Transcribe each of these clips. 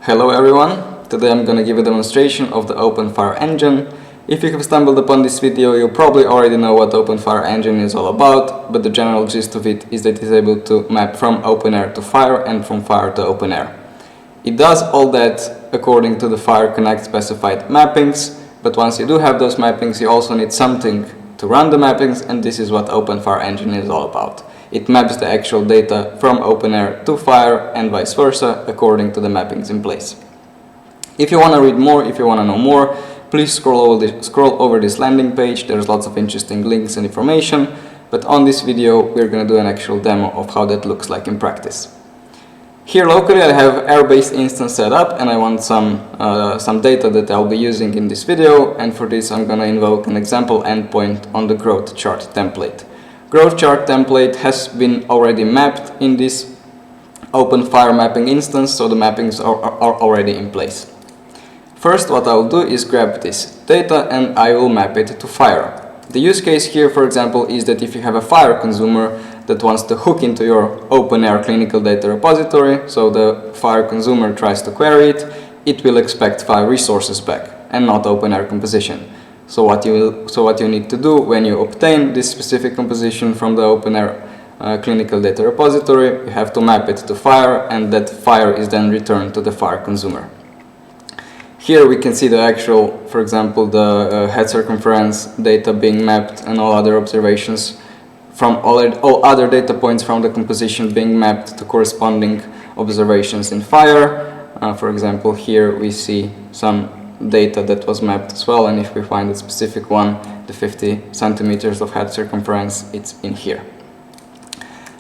Hello everyone, today I'm going to give a demonstration of the openFHIR engine. If you have stumbled upon this video, you probably already know what openFHIR engine is all about, but the general gist of it is that it is able to map from openEHR to FHIR and from FHIR to openEHR. It does all that according to the FHIRConnect specified mappings, but once you do have those mappings, you also need something to run the mappings, and this is what openFHIR engine is all about. It maps the actual data from openEHR to FHIR and vice versa according to the mappings in place. If you want to read more, if you want to know more, please scroll over this landing page. There's lots of interesting links and information, but on this video we're going to do an actual demo of how that looks like in practice. Here locally I have Air-based instance set up, and I want some data that I'll be using in this video, and for this I'm going to invoke an example endpoint on the growth chart template. Growth chart template has been already mapped in this openFHIR mapping instance, so the mappings are already in place. First, what I'll do is grab this data and I will map it to FHIR. The use case here, for example, is that if you have a FHIR consumer that wants to hook into your openEHR clinical data repository, so the FHIR consumer tries to query it, it will expect FHIR resources back and not openEHR composition. So what you need to do when you obtain this specific composition from the openEHR clinical data repository, you have to map it to FHIR, and that FHIR is then returned to the FHIR consumer. Here we can see the actual, for example, the head circumference data being mapped and all other observations from all other data points from the composition being mapped to corresponding observations in FHIR. For example, here we see some data that was mapped as well, and if we find a specific one, the 50 centimeters of head circumference, it's in here.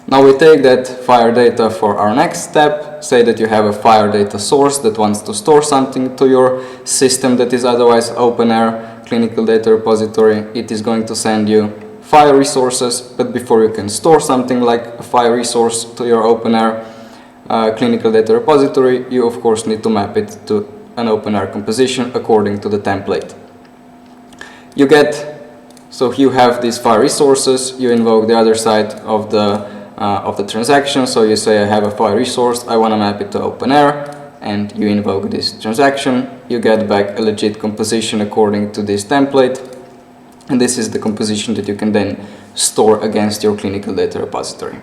Now we take that FHIR data for our next step. Say that you have a FHIR data source that wants to store something to your system that is otherwise openEHR clinical data repository. It is going to send you FHIR resources, but before you can store something like a FHIR resource to your openEHR clinical data repository, you of course need to map it to an openEHR composition according to the template. So you have these FHIR resources, you invoke the other side of the transaction, so you say I have a FHIR resource, I want to map it to openEHR, and you invoke this transaction, you get back a legit composition according to this template, and this is the composition that you can then store against your clinical data repository.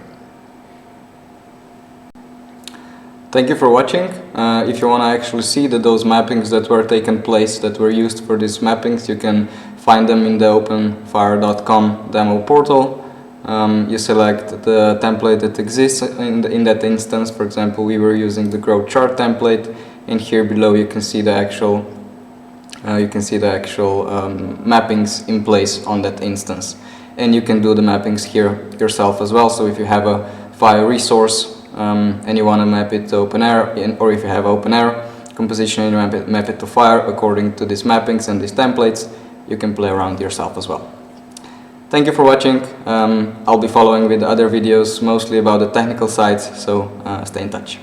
Thank you for watching. If you want to actually see those mappings that were taken place, that were used for these mappings, you can find them in the openFHIR.com demo portal. You select the template that exists in that instance. For example, we were using the growth chart template, and here below you can see the actual mappings in place on that instance. And you can do the mappings here yourself as well. So if you have a FHIR resource and you want to map it to openEHR, or if you have openEHR composition and you map it to FHIR according to these mappings and these templates, you can play around yourself as well. Thank you for watching. I'll be following with other videos, mostly about the technical sides, so stay in touch.